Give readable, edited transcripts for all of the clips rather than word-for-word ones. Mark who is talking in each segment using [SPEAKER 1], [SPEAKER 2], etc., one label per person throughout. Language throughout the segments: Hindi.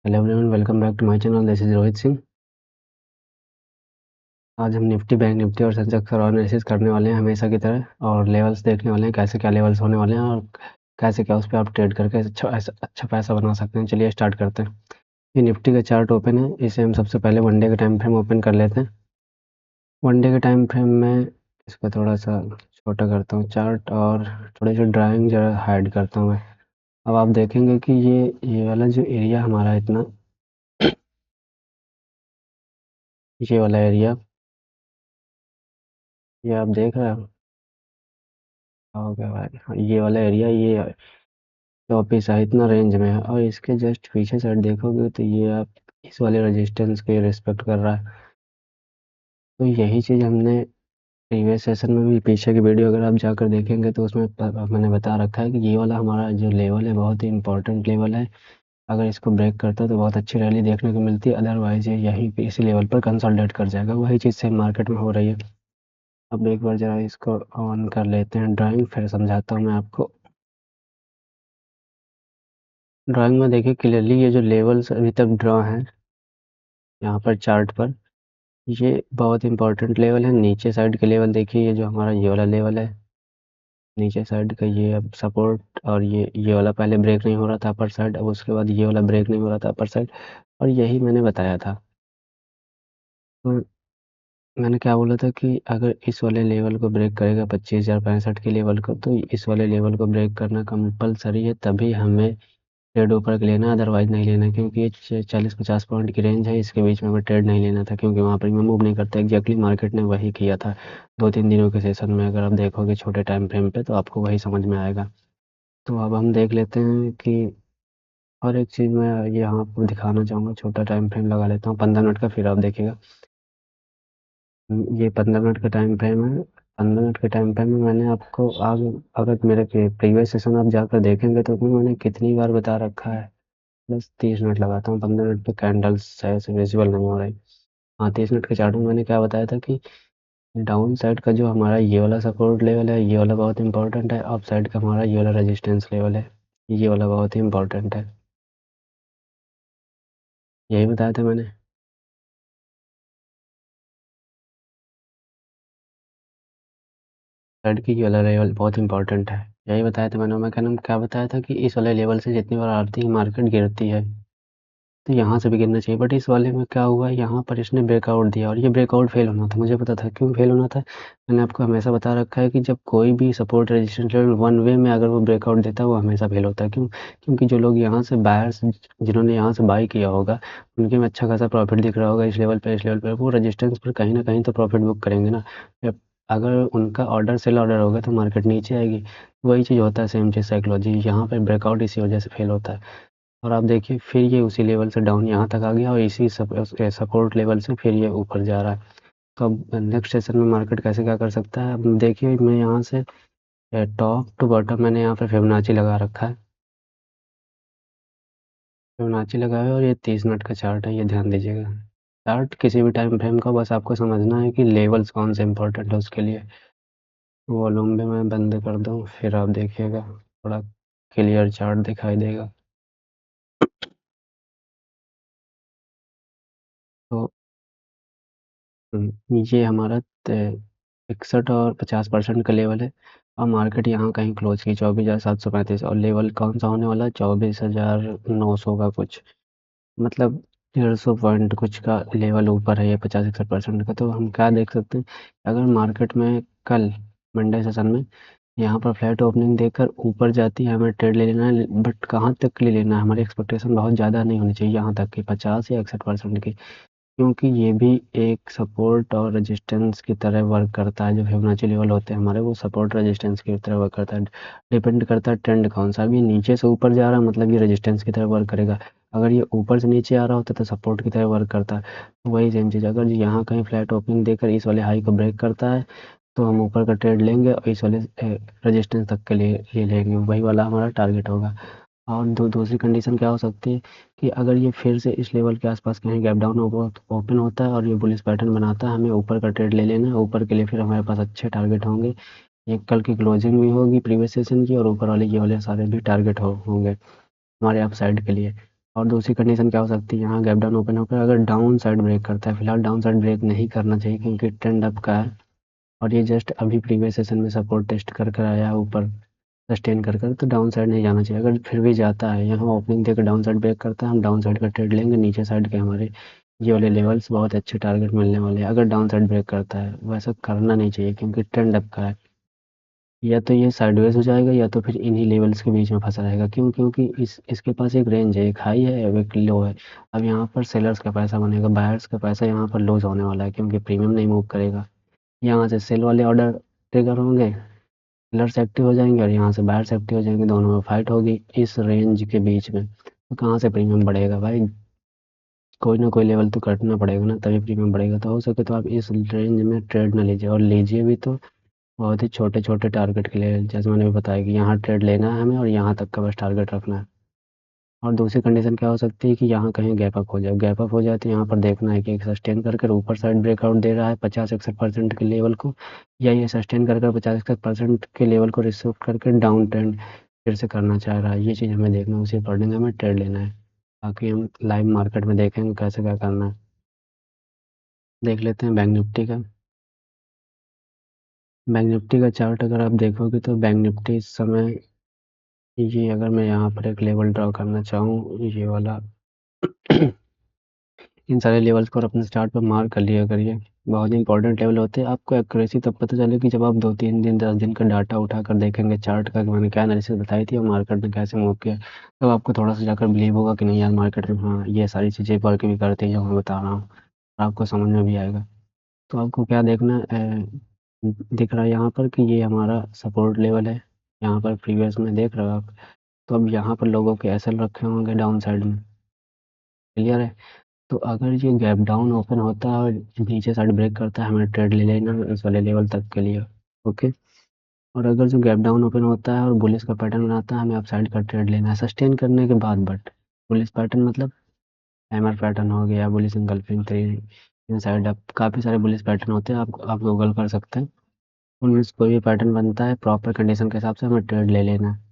[SPEAKER 1] Hello everyone, welcome back to my channel. This is Rohit Singh. आज हम निफ्टी, बैंक निफ्टी और सेंसेक्स का एनालिसिस करने वाले हैं हमेशा की तरह, और लेवल्स देखने वाले हैं कैसे क्या लेवल्स होने वाले हैं और कैसे क्या उस पर आप ट्रेड करके अच्छा पैसा बना सकते हैं। चलिए स्टार्ट करते हैं। ये निफ्टी का चार्ट ओपन है, इसे हम सबसे पहले वनडे का टाइम फ्रेम ओपन कर लेते हैं। वनडे के टाइम फ्रेम में इसको थोड़ा सा छोटा करता हूँ चार्ट, और थोड़ी सी ड्राइंग जरा हाइड करता हूँ मैं। अब आप देखेंगे कि ये वाला जो एरिया हमारा है इतना, ये वाला एरिया, ये आप देख रहे हो? हो गया भाई। हाँ, ये वाला एरिया, ये ऑफिस है इतना रेंज में है, और इसके जस्ट पीछे साइड देखोगे तो ये आप इस वाले रेजिस्टेंस के रिस्पेक्ट कर रहा है। तो यही चीज़ हमने प्रीवियस सेशन में भी, पीछे की वीडियो अगर आप जाकर देखेंगे तो उसमें मैंने बता रखा है कि ये वाला हमारा जो लेवल है बहुत ही इंपॉर्टेंट लेवल है। अगर इसको ब्रेक करता है तो बहुत अच्छी रैली देखने को मिलती है, अदरवाइज ये यहीं पे इसी लेवल पर कंसोलिडेट कर जाएगा। वही चीज़ सेम मार्केट में हो रही है। अब एक बार जरा इसको ऑन कर लेते हैं ड्राइंग, फिर समझाता हूँ मैं आपको। ड्राइंग में देखिए क्लियरली, ये जो लेवल्स अभी तक ड्रॉ हैं यहाँ पर चार्ट पर, ये बहुत इंपॉर्टेंट लेवल है। नीचे साइड के लेवल देखिए, ये जो हमारा ये वाला लेवल है नीचे साइड का, ये अब सपोर्ट, और ये वाला पहले ब्रेक नहीं हो रहा था अपर साइड, अब उसके बाद ये वाला ब्रेक नहीं हो रहा था अपर साइड, और यही मैंने बताया था। तो मैंने क्या बोला था कि अगर इस वाले लेवल को ब्रेक करेगा 25,065 के लेवल को, तो इस वाले लेवल को ब्रेक करना कंपलसरी है, तभी हमें ट्रेड ऊपर का लेना, अदरवाइज नहीं लेना। क्योंकि ये 40-50 पॉइंट की रेंज है, इसके बीच में हमें ट्रेड नहीं लेना था, क्योंकि वहाँ पर मैं मूव नहीं करता। एग्जैक्टली मार्केट ने वही किया था 2-3 दिनों के सेशन में। अगर आप देखोगे छोटे टाइम फ्रेम पे तो आपको वही समझ में आएगा। तो अब हम देख लेते हैं कि, और एक चीज़ मैं ये यहाँ आपको दिखाना चाहूँगा, छोटा टाइम फ्रेम लगा लेता हूँ 15 मिनट का, फिर आप देखिएगा। ये 15 मिनट का टाइम फ्रेम है। 15 मिनट के टाइम फ्रेम में मैंने आपको आज, अगर मेरे प्रीवियस सेशन आप जाकर देखेंगे तो उसमें मैंने कितनी बार बता रखा है। बस 30 मिनट लगाता हूँ, 15 मिनट पे कैंडल्स ऐसे विजिबल नहीं हो रही। हाँ, 30 मिनट के चार्ट में मैंने क्या बताया था कि डाउन साइड का जो हमारा ये वाला सपोर्ट लेवल है, ये वाला बहुत इंपॉर्टेंट है। अप साइड का हमारा ये वाला रेजिस्टेंस लेवल है, ये वाला बहुत ही इंपॉर्टेंट है। यही बताया था मैंने। साइड की ये वाला लेवल बहुत इंपॉर्टेंट है, यही बताया था मैंने। मैं कहना क्या बताया था कि इस वाले लेवल से जितनी बार आती है मार्केट गिरती है, तो यहाँ से भी गिरना चाहिए। बट इस वाले में क्या हुआ, यहाँ पर इसने ब्रेकआउट दिया, और ये ब्रेकआउट फेल होना था। मुझे पता था क्यों फेल होना था। मैंने आपको हमेशा बता रखा है कि जब कोई भी support resistance level one way में अगर वो ब्रेकआउट देता है, वो हमेशा फेल होता है। क्यों? क्योंकि जो लोग यहाँ से बायर्स, जिन्होंने यहाँ से बाई किया होगा, उनके में अच्छा खासा प्रॉफिट दिख रहा होगा इस लेवल पे, इस लेवल पे वो रजिस्टेंस पर कहीं ना कहीं तो प्रॉफिट बुक करेंगे ना। जब अगर उनका ऑर्डर सेल ऑर्डर होगा तो मार्केट नीचे आएगी। वही चीज़ होता है, सेम चीज़ साइकोलॉजी यहाँ पे ब्रेकआउट इसी वजह से फेल होता है। और आप देखिए फिर ये उसी लेवल से डाउन यहाँ तक आ गया, और इसी सपोर्ट लेवल से फिर ये ऊपर जा रहा है। तो अब नेक्स्ट सेशन में मार्केट कैसे क्या कर सकता है, अब देखिए मैं यहाँ से टॉप टू बॉटम मैंने यहाँ पे फिबोनाची लगा रखा है। फिबोनाची लगा है, और ये 30 मिनट का चार्ट है, ये ध्यान दीजिएगा। चार्ट किसी भी टाइम फ्रेम का, बस आपको समझना है कि लेवल्स कौन से इंपॉर्टेंट है उसके लिए। वॉल्यूम भी मैं बंद कर दूँ, फिर आप देखिएगा थोड़ा क्लियर चार्ट दिखाई देगा। तो ये हमारा 61 और 50% का लेवल है, और मार्केट यहाँ कहीं क्लोज की 24,735, और लेवल कौन सा होने वाला है, 24,900 का कुछ, मतलब 150 पॉइंट कुछ का लेवल ऊपर है ये 50-61% का। तो हम क्या देख सकते हैं, अगर मार्केट में कल मंडे सेशन में यहाँ पर फ्लैट ओपनिंग देकर ऊपर जाती है, हमें ट्रेड ले लेना है। बट कहाँ तक के लिए लेना है, हमारी एक्सपेक्टेशन बहुत ज़्यादा नहीं होनी चाहिए, यहाँ तक कि 50 या 61% की। क्योंकि ये भी एक सपोर्ट और रेजिस्टेंस की तरह वर्क करता है। जो फिबोनाची लेवल होते हैं हमारे, वो सपोर्ट रेजिस्टेंस की तरह वर्क करता है। डिपेंड करता है ट्रेंड कौन सा। अभी नीचे से ऊपर जा रहा है, मतलब ये रेजिस्टेंस की तरह वर्क करेगा। अगर ये ऊपर से नीचे आ रहा होता तो सपोर्ट की तरह वर्क करता है। तो वही सेम चीज़, अगर यहाँ कहीं फ्लैट ओपनिंग देकर इस वाले हाई को ब्रेक करता है, तो हम ऊपर का ट्रेड लेंगे, और इस वाले रेजिस्टेंस तक के लिए ले लेंगे, वही वाला हमारा टारगेट होगा। और दूसरी कंडीशन क्या हो सकती है कि अगर ये फिर से इस लेवल के आसपास कहीं गैप डाउन ओपन होता है, और ये बुलिश पैटर्न बनाता है, हमें ऊपर का ट्रेड ले लेना है। ऊपर के लिए फिर हमारे पास अच्छे टारगेट होंगे। एक कल की क्लोजिंग भी होगी प्रीवियस सेशन की, और ऊपर वाले ये वाले सारे भी टारगेट होंगे हमारे अप साइड के लिए। और दूसरी कंडीशन क्या हो सकती है, यहाँ गैप डाउन ओपन होकर अगर डाउन साइड ब्रेक करता है, फिलहाल डाउन साइड ब्रेक नहीं करना चाहिए क्योंकि ट्रेंड अप का है और ये जस्ट अभी प्रीवियस सेशन में सपोर्ट टेस्ट कर कर आया है ऊपर सस्टेन कर कर, तो डाउन साइड नहीं जाना चाहिए। अगर फिर भी जाता है, यहाँ ओपनिंग देकर डाउन साइड ब्रेक करता है, हम डाउन साइड का ट्रेड लेंगे। नीचे साइड के हमारे ये वाले लेवल्स बहुत अच्छे टारगेट मिलने वाले हैं अगर डाउन साइड ब्रेक करता है। वैसा करना नहीं चाहिए क्योंकि ट्रेंड अप का है, या तो ये साइडवेज हो जाएगा या तो फिर इन्हीं लेवल्स के बीच में फंसा रहेगा। क्यों? क्योंकि इसके पास एक रेंज है, एक हाई है एक लो है। अब यहाँ पर सेलर्स का पैसा बनेगा, बायर्स का पैसा यहाँ पर लूज होने वाला है क्योंकि प्रीमियम नहीं मूव करेगा। यहाँ से सेल वाले ऑर्डर ट्रिगर होंगे, सेलर्स एक्टिव हो जाएंगे और यहाँ से बायर्स एक्टिव हो जाएंगे, दोनों में फाइट होगी इस रेंज के बीच में। तो कहाँ से प्रीमियम बढ़ेगा भाई? कोई ना कोई लेवल तो कटना पड़ेगा ना, तभी प्रीमियम बढ़ेगा। तो हो सके तो आप इस रेंज में ट्रेड ना लीजिए, और लीजिए भी तो बहुत ही छोटे छोटे टारगेट के लिए। जैसे मैंने भी बताया कि यहाँ ट्रेड लेना है हमें और यहाँ तक का बस टारगेट रखना है। और दूसरी कंडीशन क्या हो सकती है कि यहाँ कहीं गैप अप हो जाए। गैप अप हो जाए तो यहाँ पर देखना है कि एक सस्टेन करके ऊपर साइड ब्रेकआउट दे रहा है 50-61% के लेवल को, या ये सस्टेन कर 50-61% के लेवल को रिसीव करके डाउन ट्रेंड फिर से करना चाह रहा है। ये चीज़ हमें देखना है, उसी अकॉर्डिंग हमें ट्रेड लेना है। बाकी हम लाइव मार्केट में देखेंगे कैसे क्या करना है। देख लेते हैं बैंक निफ्टी का। बैंक निफ्टी का चार्ट अगर आप देखोगे तो बैंक निफ्टी इस समय, ये अगर मैं यहाँ पर एक लेवल ड्रॉ करना चाहूँ, ये वाला इन सारे लेवल्स को और अपने चार्ट पर मार्क कर लिया करिए। बहुत ही इंपॉर्टेंट लेवल होते हैं। आपको एक्यूरेसी तब पता चलेगी जब आप 2-3 दिन 10 दिन का डाटा उठा कर देखेंगे चार्ट का कि मैंने क्या एनालिसिस बताई थी और मार्केट ने कैसे मूव किया। तब आपको थोड़ा सा जाकर बिलीव होगा कि नहीं यार, मार्केट में हाँ ये सारी चीज़ें वर्क भी करती हैं जो मैं बता रहा हूँ, और आपको समझ में भी आएगा। तो आपको क्या देखना दिख रहा है यहाँ पर कि ये हमारा सपोर्ट लेवल है, यहाँ पर प्रीवियस में देख रहे हो आप। तो अब यहाँ पर लोगों के एसएल रखे होंगे डाउन साइड में, क्लियर है। तो अगर ये गैप डाउन ओपन होता है और नीचे साइड ब्रेक करता है, हमें ट्रेड ले लेना इस वाले लेवल तक के लिए। ओके। और अगर जो गैप डाउन ओपन होता है और बुलिश का पैटर्न बनाता है, हमें अप साइड का ट्रेड लेना है सस्टेन करने के बाद। बट बुलिश पैटर्न मतलब हैमर पैटर्न हो गया, बुलिश इंगल्फिंग थ्री इन साइड अप, काफ़ी सारे बुलिश पैटर्न होते हैं, आप गूगल कर सकते हैं। उनमें से कोई भी पैटर्न बनता है, प्रॉपर कंडीशन के हिसाब से हमें ट्रेड ले लेना है।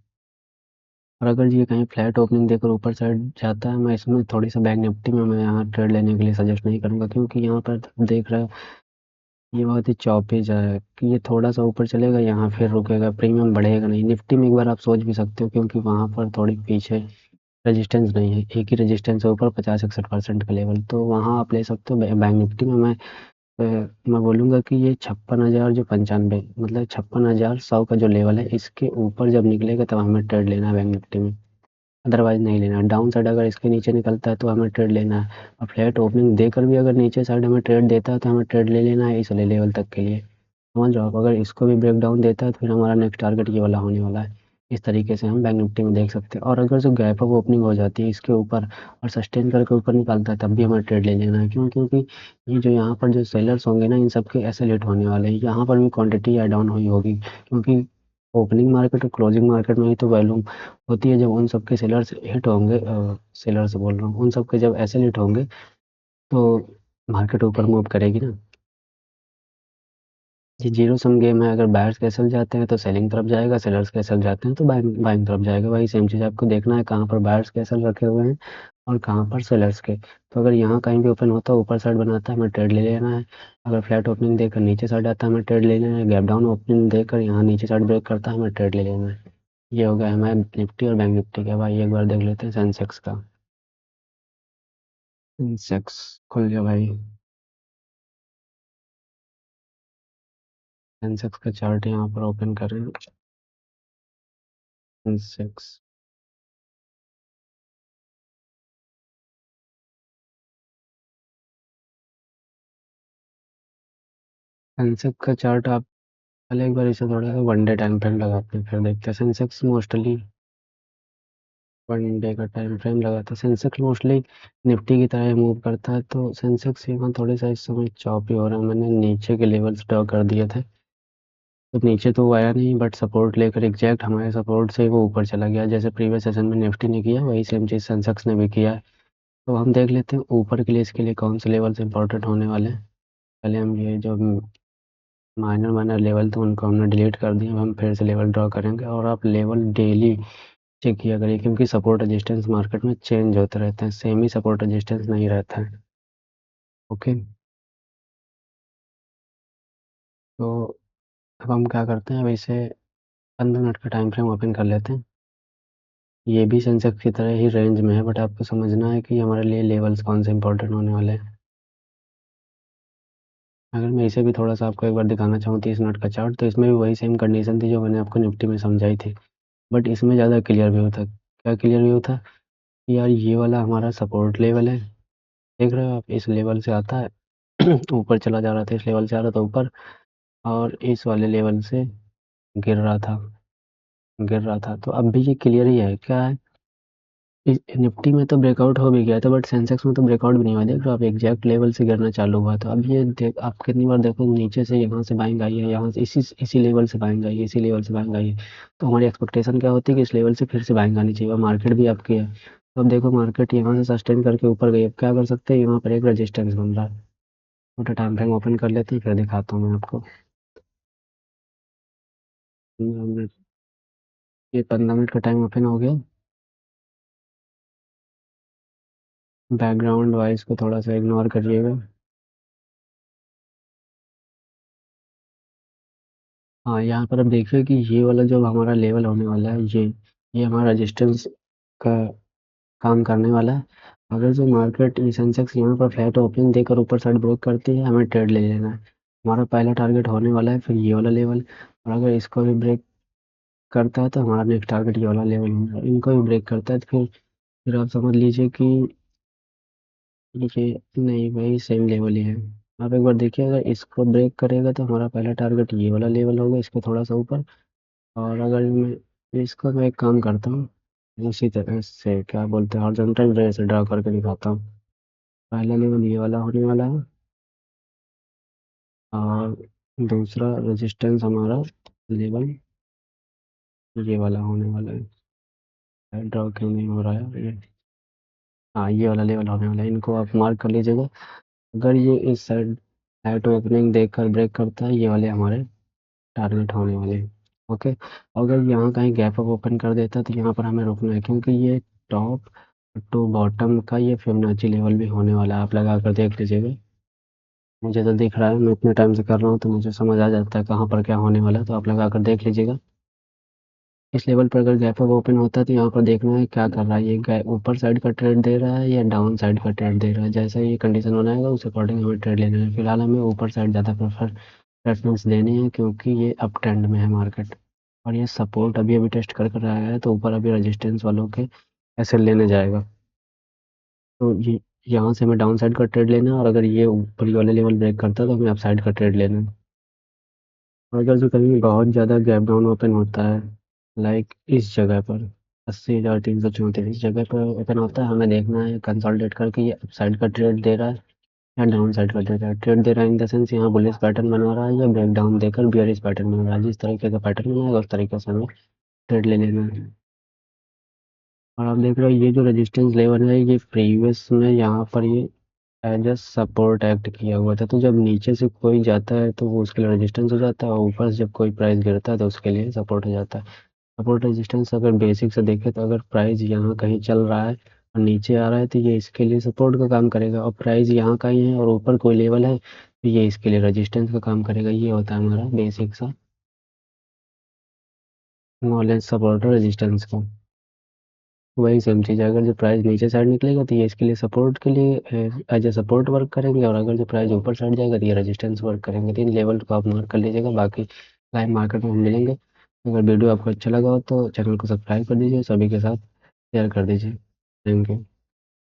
[SPEAKER 1] और अगर ये कहीं फ्लैट ओपनिंग देकर ऊपर साइड जाता है, मैं इसमें थोड़ी सा बैंक निफ्टी में मैं यहाँ ट्रेड लेने के लिए सजेस्ट नहीं करूँगा क्योंकि यहाँ पर देख रहे हो ये बहुत ही चौपीस है कि ये थोड़ा सा ऊपर चलेगा, यहाँ फिर रुकेगा, प्रीमियम बढ़ेगा नहीं। निफ्टी में एक बार आप सोच भी सकते हो क्योंकि वहाँ पर थोड़ी पीछे रेजिस्टेंस नहीं है, एक ही रेजिस्टेंस है ऊपर 50-61% का लेवल, तो वहाँ आप ले सकते हो। बैंक निफ्टी में मैं बोलूँगा कि ये 56,000 जो 95 मतलब 56,100 का जो लेवल है, इसके ऊपर जब निकलेगा तब हमें ट्रेड लेना है बैंक निफ्टी में, अदरवाइज नहीं लेना। डाउन साइड अगर इसके नीचे निकलता है तो हमें ट्रेड लेना है, और फ्लैट ओपनिंग देकर भी अगर नीचे साइड हमें ट्रेड देता है तो हमें ट्रेड ले लेना है इस वाले लेवल तक के लिए। समझ रहे हो आप? अगर इसको भी ब्रेक डाउन देता है तो फिर हमारा नेक्स्ट टारगेट ये वाला होने वाला है। इस तरीके से हम बैंक निफ्टी में देख सकते हैं। और अगर जो गैप अप ओपनिंग हो जाती है इसके ऊपर और सस्टेन करके ऊपर निकलता है, तब भी हमें ट्रेड ले लेना है। क्यों? क्योंकि ये जो यहाँ पर जो सेलर्स होंगे ना, इन सबके ऐसे लेट होने वाले हैं, यहाँ पर भी क्वांटिटी ऐड ऑन हुई होगी क्योंकि ओपनिंग मार्केट और क्लोजिंग मार्केट में ही तो वैल्यू होती है। जब उन सबके सेलर्स हिट होंगे, सेलर्स बोल रहा हूँ, उन सबके जब ऐसे हिट होंगे तो मार्केट ऊपर मूव करेगी ना। ये जीरो सम गेम है, अगर बायर्स कैसल जाते हैं तो सेलिंग तरफ जाएगा, सेलर्स कैसल जाते हैं तो बाइंग बाइंग तरफ जाएगा। वही सेम चीज़ आपको देखना है कहाँ पर बायर्स कैसल रखे हुए हैं और कहाँ पर सेलर्स के। तो अगर यहाँ कहीं भी ओपन होता है ऊपर साइड बनाता है, हमें ट्रेड ले लेना है। अगर फ्लैट ओपनिंग देकर नीचे साइड आता है, हमें ट्रेड ले लेना है। गैप डाउन ओपनिंग देकर यहाँ नीचे साइड ब्रेक करता है, हमें ट्रेड ले लेना है। ये हो गया हमारे निफ्टी और बैंक निफ्टी का। भाई एक बार देख लेते हैं सेंसेक्स का। सेंसेक्स खुल गया भाई। सेंसेक्स का चार्ट यहाँ पर ओपन करें। सेंसेक्स सेंसेक्स का चार्ट आप पहले एक बार इसे थोड़ा सा वन डे टाइम फ्रेम लगाते हैं, फिर देखते हैं। सेंसेक्स मोस्टली वन डे का टाइम फ्रेम लगाता है। सेंसेक्स मोस्टली निफ्टी की तरह मूव करता है, तो सेंसेक्स यहाँ थोड़े सा इस समय चॉपी हो रहा है। मैंने नीचे के लेवल्स ड्रॉ कर दिए थे, तो नीचे तो वो आया नहीं, बट सपोर्ट लेकर एग्जैक्ट हमारे सपोर्ट से वो ऊपर चला गया। जैसे प्रीवियस सेशन में निफ्टी ने किया, वही सेम चीज़ सेंसेक्स ने भी किया है। तो हम देख लेते हैं ऊपर के लिए इसके लिए कौन से लेवल्स इंपॉर्टेंट होने वाले हैं। पहले हम ये जो माइनर माइनर लेवल थे उनको हमने डिलीट कर दिया, अब हम फिर से लेवल ड्रॉ करेंगे। और आप लेवल डेली चेक किया करिए, क्योंकि सपोर्ट रेजिस्टेंस मार्केट में चेंज होते रहते हैं, सेम ही सपोर्ट रेजिस्टेंस नहीं रहता है। ओके। तो अब हम क्या करते हैं, अब इसे 15 मिनट का टाइम फ्रेम ओपन कर लेते हैं। ये भी सेंसेक्स की तरह ही रेंज में है, बट आपको समझना है कि हमारे लिए लेवल्स कौन से इंपॉर्टेंट होने वाले हैं। अगर मैं इसे भी थोड़ा सा आपको एक बार दिखाना चाहूँ 30 मिनट का चार्ट, तो इसमें भी वही सेम कंडीशन थी जो मैंने आपको निफ्टी में समझाई थी, बट इसमें ज़्यादा क्लियर व्यू था। क्या क्लियर व्यू था कि यार ये वाला हमारा सपोर्ट लेवल है, देख रहे हो आप, इस लेवल से आता है ऊपर चला जा रहा था, इस लेवल से आ रहा था ऊपर, और इस वाले लेवल से गिर रहा था। तो अब भी ये क्लियर ही है, क्या है, निफ्टी में तो ब्रेकआउट हो भी गया था, बट सेंसेक्स में तो ब्रेकआउट भी नहीं हुआ। देख रहे हो आप, एग्जैक्ट लेवल से गिरना चालू हुआ। तो अब ये देख, आप कितनी बार देखो, नीचे से यहाँ से बाइंग आई है, यहाँ से इसी लेवल से बाइंग आई है, इसी लेवल से बाइंग आई है। तो हमारी एक्सपेक्टेशन क्या होती है कि इस लेवल से फिर से बाइंग आनी चाहिए, और मार्केट भी आपकी है। तो अब देखो, मार्केट यहाँ से सस्टेन करके ऊपर गई। अब क्या कर सकते हैं, यहाँ पर एक रजिस्टेंस बन रहा है। छोटा टाइम फ्रेम ओपन कर लेते हैं, फिर दिखाता हूँ मैं आपको। ये 15 मिनट का टाइम ओपन हो गया। बैकग्राउंड वॉइस को थोड़ा सा इग्नोर करिएगा। हाँ, यहाँ पर अब देखिए कि ये वाला जो हमारा लेवल होने वाला है, ये हमारा रेजिस्टेंस का काम करने वाला है। अगर जो मार्केट सेंसेक्स यहाँ पर फ्लैट ओपनिंग देकर ऊपर साइड ब्रेक करती है, हमें ट्रेड ले लेना है। हमारा पहला टारगेट होने वाला है फिर ये वाला लेवल, और अगर इसको भी ब्रेक करता है तो हमारा नेक्स्ट टारगेट ये वाला लेवल होगा। इनको भी ब्रेक करता है तो फिर आप समझ लीजिए कि ये, नहीं भाई, सेम लेवल ही है। आप एक बार देखिए, अगर इसको ब्रेक करेगा तो हमारा पहला टारगेट ये वाला लेवल होगा, इसको थोड़ा सा ऊपर। और अगर मैं इसको, मैं एक काम करता हूँ, उसी तरह से क्या बोलते हैं, हॉरिजॉन्टल रे से ड्रा करके दिखाता हूँ। पहला लेवल ये वाला होने वाला है, और दूसरा रेजिस्टेंस हमारा लेवल ये वाला होने वाला है। ड्रा क्यों नहीं हो रहा है ये, हाँ, ये वाला लेवल होने वाला है। इनको आप मार्क कर लीजिएगा। अगर ये इस साइड लाइट ओपनिंग देखकर ब्रेक करता है, ये वाले हमारे टारगेट होने वाले हैं। ओके। अगर यहाँ कहीं गैप अप ओपन कर देता है तो यहाँ पर हमें रुकना है, क्योंकि ये टॉप टू बॉटम का ये फिबोनाची लेवल भी होने वाला है। आप लगा कर देख लीजिएगा। मुझे तो दिख रहा है, मैं इतने टाइम से कर रहा हूँ तो मुझे समझ आ जाता है कहाँ पर क्या होने वाला है, तो आप लगा कर देख लीजिएगा। इस लेवल पर अगर गैप अप ओपन होता है तो यहाँ पर देखना है क्या कर रहा है, ये गैप ऊपर साइड का ट्रेड दे रहा है या डाउन साइड का ट्रेड दे रहा है। जैसा ये कंडीशन बनाएगा उस अकॉर्डिंग हमें ट्रेड लेना है। फिलहाल हमें ऊपर साइड ज़्यादा प्रेफरेंस देनी है, क्योंकि ये अप ट्रेंड में है मार्केट, और ये सपोर्ट अभी अभी टेस्ट कर कर आया है, तो ऊपर अभी रेजिस्टेंस वालों के ऐसे लेने जाएगा। तो ये यहाँ से हमें डाउन साइड का ट्रेड लेना है, और अगर ये ऊपर वाले लेवल ब्रेक करता है तो हमें अप साइड का ट्रेड लेना है। और अगर जो कहीं बहुत ज़्यादा गैप डाउन ओपन होता है, लाइक इस जगह पर 80,334 इस जगह पर ओपन होता है, हमें देखना है कंसोलिडेट करके ये अप साइड का ट्रेड दे रहा है या डाउन साइड का दे रहा है। ट्रेड दे रहा है इन द सेंस यहाँ बुलिश पैटर्न बना रहा है, या ब्रेक डाउन देकर बियरिश पैटर्न बना रहा है। जिस तरीके का पैटर्न बनाएगा उस तरीके से हमें ट्रेड ले लेना है। और आप देख रहे हो, ये जो रेजिस्टेंस लेवल है, ये प्रीवियस में यहाँ पर ये एज अ सपोर्ट एक्ट किया हुआ था। तो जब नीचे से कोई जाता है तो वो उसके लिए रेजिस्टेंस हो जाता है, और ऊपर से जब कोई प्राइस गिरता है तो उसके लिए सपोर्ट हो जाता है। सपोर्ट रेजिस्टेंस अगर बेसिक से देखें, तो अगर प्राइस यहाँ कहीं चल रहा है और नीचे आ रहा है तो ये इसके लिए सपोर्ट का काम करेगा, और प्राइस यहाँ का ही है और ऊपर कोई लेवल है तो ये इसके लिए रेजिस्टेंस का काम करेगा। ये होता है हमारा बेसिक सा नॉलेज सपोर्ट और रेजिस्टेंस का। वही सेम चीज़ है, अगर जो प्राइस नीचे साइड निकलेगा तो ये इसके लिए सपोर्ट के लिए एज ए सपोर्ट वर्क करेंगे, और अगर जो प्राइस ऊपर साइड जाएगा तो ये रेजिस्टेंस वर्क करेंगे। तो इन लेवल को आप मार्क कर लीजिएगा। बाकी लाइव मार्केट में हम मिलेंगे। अगर वीडियो आपको अच्छा लगा हो तो चैनल को सब्सक्राइब कर दीजिए, सभी के साथ शेयर कर दीजिए। Thank you.